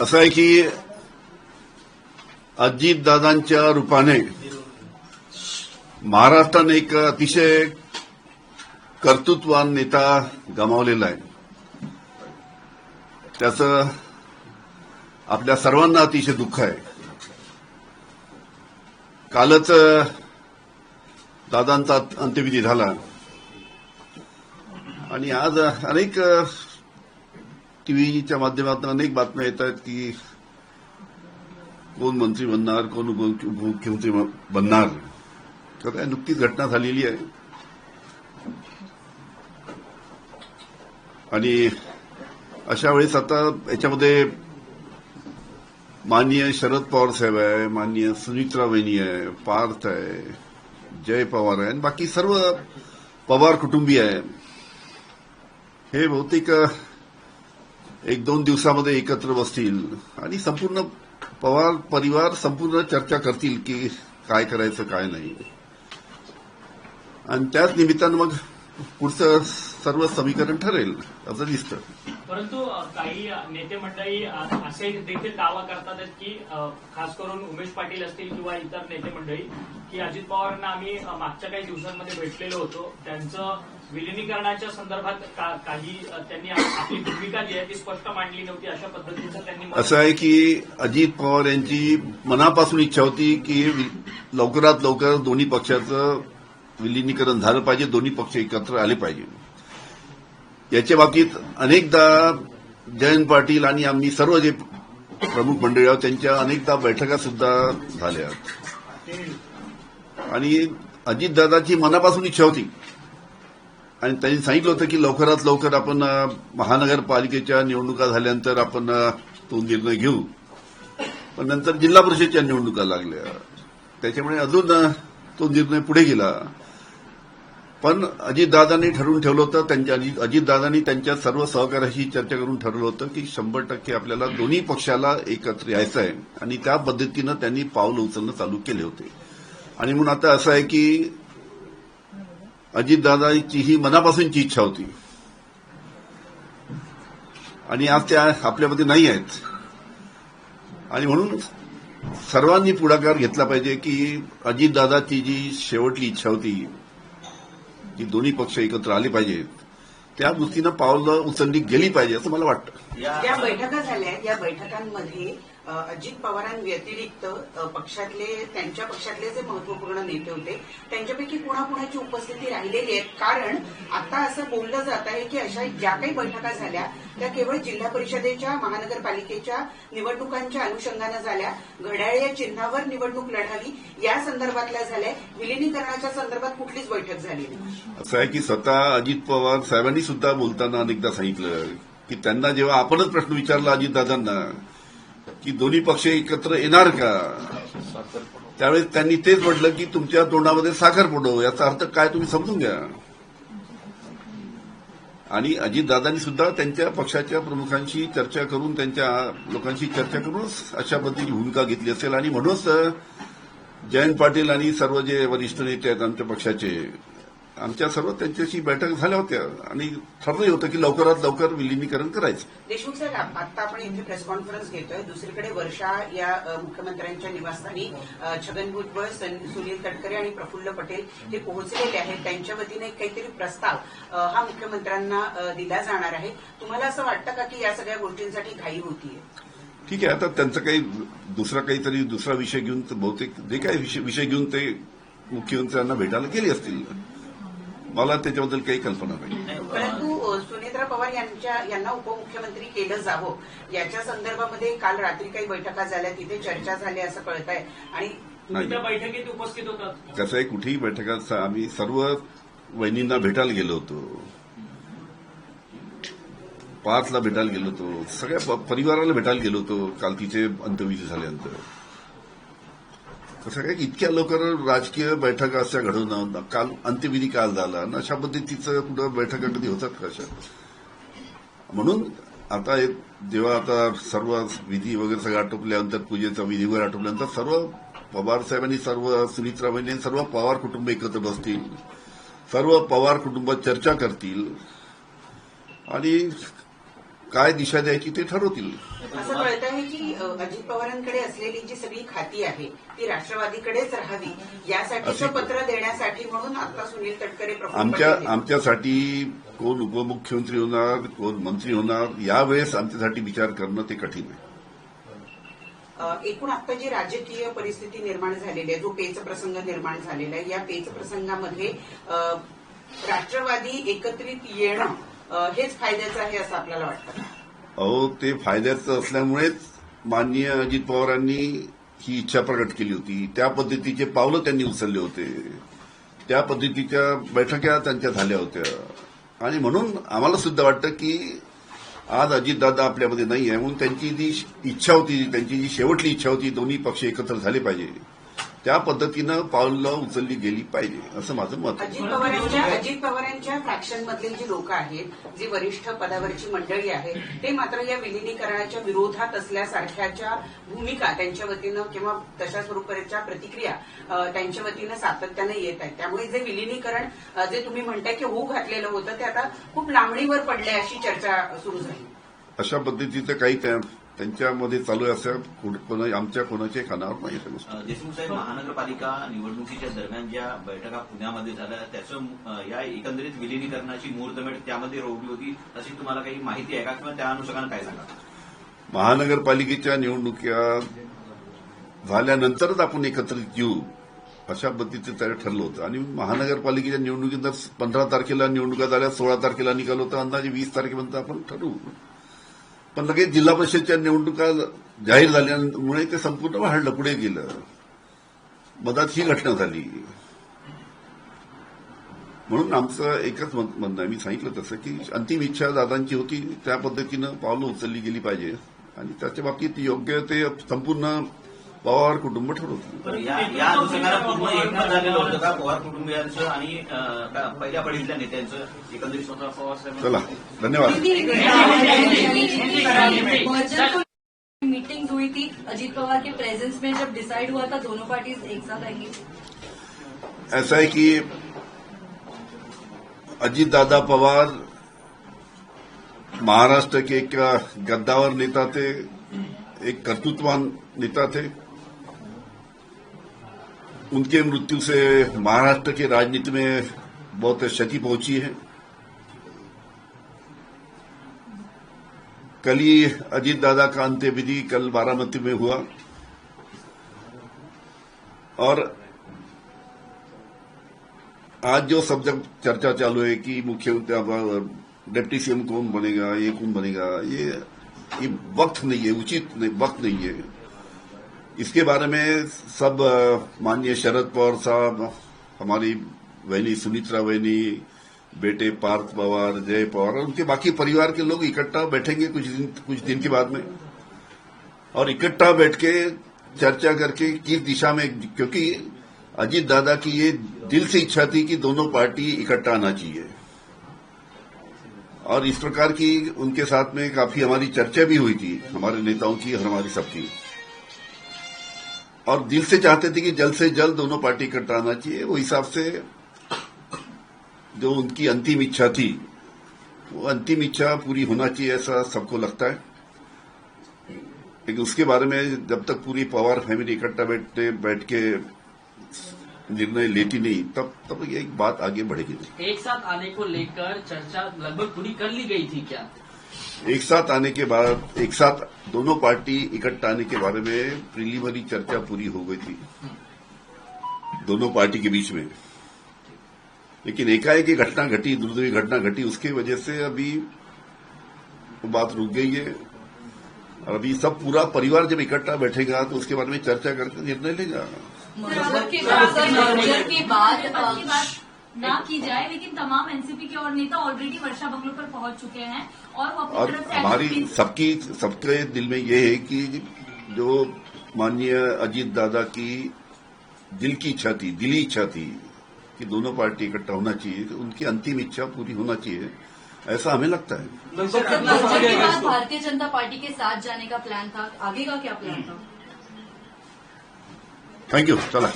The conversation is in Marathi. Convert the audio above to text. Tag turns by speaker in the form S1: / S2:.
S1: असं आहे की अजितदादांच्या रूपाने महाराष्ट्राने एक अतिशय कर्तृत्ववान नेता गमावलेला आहे. त्याचं आपल्या सर्वांना अतिशय दुःख आहे. कालच दादांचा अंत्यविधी झाला आणि आज अनेक टीव्हीच्या माध्यमातून अनेक बातम्या येत आहेत की कोण मंत्री बनणार, कोण उपमुख्यमंत्री बनणार. तर काय नुकतीच घटना झालेली आहे आणि अशा वेळेस आता याच्यामध्ये माननीय शरद पवार साहेब आहे, माननीय सुनित्रा वहिनी आहे, पार्थ आहे, जय पवार आहे आणि बाकी सर्व पवार कुटुंबीय आहे. हे बहुतेक एक दोन दिवसामध्ये एकत्र बसतील आणि संपूर्ण पवार परिवार संपूर्ण चर्चा करतील की काय करायचं काय नाही आणि त्याच निमित्तानं मग पुढचं सर्व समीकरण ठरेल असं दिसतं.
S2: परंतु काही नेते मंडळी असे देखील दावा करतात की खास करून उमेश पाटील असतील किंवा इतर नेते मंडळी की अजित पवारांना आम्ही मागच्या काही दिवसांमध्ये भेटलेलो होतो, त्यांचं विलिनीकरणाच्या संदर्भात काही त्यांनी आपली भूमिका जी आहे ती स्पष्ट मांडली नव्हती, अशा पद्धतीचं त्यांनी.
S1: असं आहे की अजित पवार यांची मनापासून इच्छा होती की लवकरात लवकर दोन्ही पक्षाचं विलिनीकरण झालं पाहिजे, दोन्ही पक्ष एकत्र आले पाहिजे. याच्या बाबतीत अनेकदा जयंत पाटील आणि आम्ही सर्व जे प्रमुख मंडळी आहोत त्यांच्या अनेकदा बैठका सुद्धा झाल्या आणि अजितदादाची मनापासून इच्छा होती आणि त्यांनी सांगितलं होतं की लवकरात लवकर आपण महानगरपालिकेच्या निवडणुका झाल्यानंतर आपण तो निर्णय घेऊ. पण नंतर जिल्हा परिषदेच्या निवडणुका लागल्या, त्याच्यामुळे अजून तो निर्णय पुढे गेला. पण अजितदादांनी ठरवून ठेवलं होतं, अजितदादांनी त्यांच्या सर्व सहकार्याशी चर्चा करून ठरवलं होतं की 100% आपल्याला दोन्ही पक्षाला एकत्र यायचं आहे आणि त्या पद्धतीनं त्यांनी पाऊल उचलणं चालू केले होते. आणि म्हणून आता असं आहे की अजितदादांची ही मनापासूनची इच्छा होती आणि आज त्या आपल्यामध्ये नाही आहेत आणि म्हणून सर्वांनी पुढाकार घेतला पाहिजे की अजितदादाची जी शेवटली इच्छा होती की दोन्ही पक्ष एकत्र आले पाहिजेत, त्या दृष्टीनं पावलं उचलली गेली पाहिजे असं मला वाटतं.
S3: या बैठका झाल्या, या बैठकांमध्ये अजित पवारांव्यतिरिक्त त्यांच्या पक्षातले जे महत्वपूर्ण नेते होते त्यांच्यापैकी कुणाकुणाची उपस्थिती राहिलेली आहे? कारण आता असं बोललं जात आहे की अशा ज्या काही बैठका झाल्या त्या केवळ जिल्हा परिषदेच्या महानगरपालिकेच्या निवडणुकांच्या अनुषंगानं झाल्या, घड्याळ या चिन्हावर निवडणूक लढावी या संदर्भातल्या झाल्या, विलिनीकरणाच्या संदर्भात कुठलीच बैठक झाली नाही.
S1: असं आहे की स्वतः अजित पवार साहेबांनी सुद्धा बोलताना अनेकदा सांगितलं की त्यांना जेव्हा आपणच प्रश्न विचारला अजितदादांना की दोन्ही पक्ष एकत्र येणार का, त्यावेळेस त्यांनी तेच म्हटलं की तुमच्या तोंडामध्ये साखर पडो, याचा अर्थ काय तुम्ही समजून घ्या. आणि अजितदादांनी सुद्धा त्यांच्या पक्षाच्या प्रमुखांशी चर्चा करून, त्यांच्या लोकांशी चर्चा करूनच अशा पद्धतीची भूमिका घेतली असेल आणि म्हणूनच जयंत पाटील आणि सर्व जे वरिष्ठ नेते आहेत आमच्या पक्षाचे, आमच्या सर्व त्यांच्याशी बैठक झाल्या होत्या आणि ठरलं होतं की लवकरात लवकर विलिनीकरण करायचं.
S3: देशमुख साहेब, आता आपण इथे प्रेस कॉन्फरन्स घेतोय, दुसरीकडे वर्षा या मुख्यमंत्र्यांच्या निवासस्थानी छगन भुजबळ, सुनील तटकरे आणि प्रफुल्ल पटेल हे पोहोचलेले आहेत. त्यांच्या वतीने काहीतरी प्रस्ताव हा मुख्यमंत्र्यांना दिला जाणार आहे. तुम्हाला असं वाटतं का की या सगळ्या गोष्टींसाठी घाई होतीये?
S1: ठीक आहे, आता त्यांचं काही दुसरा विषय घेऊन बहुतेक जे काही विषय घेऊन ते मुख्यमंत्र्यांना भेटायला गेले असतील, मला त्याच्याबद्दल काही कल्पना नाही.
S3: परंतु सुनेत्रा पवार यांना उपमुख्यमंत्री केलं जावं याच्या संदर्भामध्ये काल रात्री काही बैठका झाल्या, तिथे चर्चा झाली असं कळत आहे आणि
S2: त्या बैठकीत उपस्थित होतात.
S1: कसं आहे, कुठेही बैठकात आम्ही सर्व वहिनींना भेटायला गेलो होतो, पार्थला भेटायला गेलो होतो, सगळ्या परिवाराला भेटायला गेलो होतो काल तिचे अंत्यविधी झाल्यानंतर. कसं काय इतक्या लवकर राजकीय बैठका अशा घडवून काल अंत्यविधी काल झाला, अशा पद्धतीचं कुठं बैठका कधी होतात कशा. म्हणून आता जेव्हा आता सर्व विधी वगैरे सगळं आटोपल्यानंतर, पूजेचा विधी वगैरे आटोपल्यानंतर सर्व पवार साहेबांनी, सर्व सुनित्रा वहिनी, सर्व पवार कुटुंब एकत्र बसतील, सर्व पवार कुटुंब चर्चा करतील आणि काय दिशा द्यायची ते ठरवतील.
S3: असं कळत आहे की अजित पवारांकडे असलेली जी सगळी खाती आहे ती राष्ट्रवादीकडेच राहावी यासाठीचं पत्र देण्यासाठी म्हणून आता सुनील तटकरे प्रफुल्ल पटेल
S1: आमच्यासाठी कोण उपमुख्यमंत्री होणार, कोण मंत्री होणार, यावेळेस आमच्यासाठी विचार करणं ते कठीण आहे.
S3: एकूण आता जी राजकीय परिस्थिती निर्माण झालेली आहे, जो पेचप्रसंग निर्माण झालेला आहे, या पेचप्रसंगामध्ये राष्ट्रवादी एकत्रित येणं हेच फायद्याचं आहे असं आपल्याला वाटतं.
S1: अहो, ते फायद्याचं असल्यामुळेच माननीय अजित पवारांनी ही इच्छा प्रकट केली होती. त्या पद्धतीचे पावलं त्यांनी उचलले होते, त्या पद्धतीच्या बैठका त्यांच्या झाल्या होत्या आणि म्हणून आम्हाला सुद्धा वाटतं की आज अजितदादा आपल्यामध्ये नाही आहे, म्हणून त्यांची जी इच्छा होती, त्यांची जी शेवटली इच्छा होती, दोन्ही पक्ष एकत्र झाले पाहिजे, त्या पद्धतीनं पावलं उचलली गेली पाहिजे असं माझं मत आहे.
S3: अजित पवारांच्या फ्रॅक्शनमधले जी लोक आहेत, जी वरिष्ठ पदावरची मंडळी आहे, ते मात्र या विलिनीकरणाच्या विरोधात असल्यासारख्याच्या भूमिका त्यांच्या वतीनं किंवा तशा स्वरूपाच्या प्रतिक्रिया त्यांच्या वतीनं सातत्यानं येत आहेत. त्यामुळे जे विलिनीकरण जे तुम्ही म्हणताय की होऊ घातलेलं होतं ते आता खूप लांबणीवर पडलंय अशी चर्चा सुरू झाली.
S1: अशा पद्धतीचं काही त्यांच्यामध्ये चालू आहे असं आमच्या कोणाच्या कानावर नाही.
S4: देशमुख साहेब, महानगरपालिका निवडणुकीच्या दरम्यान ज्या बैठका पुण्यामध्ये झाल्या त्याचं या एकंदरीत विलिनीकरणाची मुहूर्तमेढ त्यामध्ये रोवली होती अशी तुम्हाला काही माहिती आहे का, किंवा त्या अनुषंगानं काय सांगा?
S1: महानगरपालिकेच्या निवडणुका झाल्यानंतरच आपण एकत्रित येऊ अशा पद्धतीचं त्याला ठरलं होतं आणि महानगरपालिकेच्या निवडणुकीत 15 तारखेला निवडणुका झाल्या, 16 तारखेला निकाल होता, अंदाजे 20 तारखेपर्यंत आपण ठरवू. पण लगेच जिल्हा परिषदच्या निवडणुका जाहीर झाल्यामुळे ते संपूर्ण वाढलं, पुढे गेलं. मधात ही घटना झाली. म्हणून आमचं एकच म्हणणं आहे, मी सांगितलं तसं की अंतिम इच्छा दादांची होती, त्या पद्धतीनं पावलं उचलली गेली पाहिजे आणि त्याच्या बाबतीत योग्य ते संपूर्ण पवार कुटुंब ठरवतं.
S4: या अनुषंगानं पूर्ण एकमत झालेलं होतं का पवार कुटुंबियांचं आणि पहिल्या फळीतल्या नेत्यांचं एकंदरीत स्वतः पवार साहेब?
S1: चला, धन्यवाद.
S5: मीटिंग हुई थी अजीत पवार के प्रेजेंस में, जब डिसाइड हुआ था दोनों पार्टीज एक साथ आएंगी.
S1: ऐसा है कि अजीत दादा पवार महाराष्ट्र के एक गद्दावर नेता थे, एक कर्तृत्ववान नेता थे. उनके मृत्यु से महाराष्ट्र की राजनीति में बहुत क्षति पहुंची है. कल ही अजीत दादा का अंत्यविधि कल बारामती में हुआ और आज जो सब जब चर्चा चालू है कि मुख्यमंत्री डिप्टी सीएम कौन बनेगा, ये कौन बनेगा, ये वक्त नहीं है, उचित नहीं, वक्त नहीं है. इसके बारे में सब माननीय शरद पवार साहब, हमारी बहनी सुनीत्रा बहनी, बेटे पार्थ पवार, जय पवार और उनके बाकी परिवार के लोग इकट्ठा बैठेंगे कुछ दिन के बाद में और इकट्ठा बैठ के चर्चा करके किस दिशा में, क्योंकि अजीत दादा की ये दिल से इच्छा थी कि दोनों पार्टी इकट्ठा आना चाहिए और इस प्रकार की उनके साथ में काफी हमारी चर्चा भी हुई थी, हमारे नेताओं की और हमारी सबकी, और दिल से चाहते थे कि जल्द से जल्द दोनों पार्टी इकट्ठा आना चाहिए. वो हिसाब से जो उनकी अंतिम इच्छा थी वो अंतिम इच्छा पूरी होना चाहिए ऐसा सबको लगता है. लेकिन उसके बारे में जब तक पूरी पवार फैमिली इकट्ठा बैठ के निर्णय लेती नहीं तब ये एक बात आगे बढ़ेगी.
S6: एक साथ आने को लेकर चर्चा लगभग पूरी कर ली गई थी क्या?
S1: एक साथ आने के बाद, एक साथ दोनों पार्टी इकट्ठा आने के बारे में प्रीलिमिनरी चर्चा पूरी हो गई थी दोनों पार्टी के बीच में. लेकिन एकाएक एक घटना घटी, दुर्दैवी घटना घटी, उसकी वजह से अभी वो बात रुक गई है. और अभी सब पूरा परिवार जब इकट्ठा बैठेगा तो उसके बारे में चर्चा करके निर्णय लेगा.
S5: मर्जर के बाद
S7: ना की जाए, लेकिन तमाम एनसीपी के और नेता ऑलरेडी वर्षा बंगलो पर पहुंच चुके हैं और वो अपनी तरफ से
S1: हमारी सबके दिल में ये है कि जो माननीय अजीत दादा की दिल की इच्छा थी, दिली इच्छा थी कि दोनों पार्टी इकट्ठा होना चाहिए, तो उनकी अंतिम इच्छा पूरी होना चाहिए ऐसा हमें लगता है.
S5: मर्जर के बाद भारतीय जनता पार्टी के साथ जाने का प्लान था, आगे का क्या प्लान था?
S1: Thank you. चला.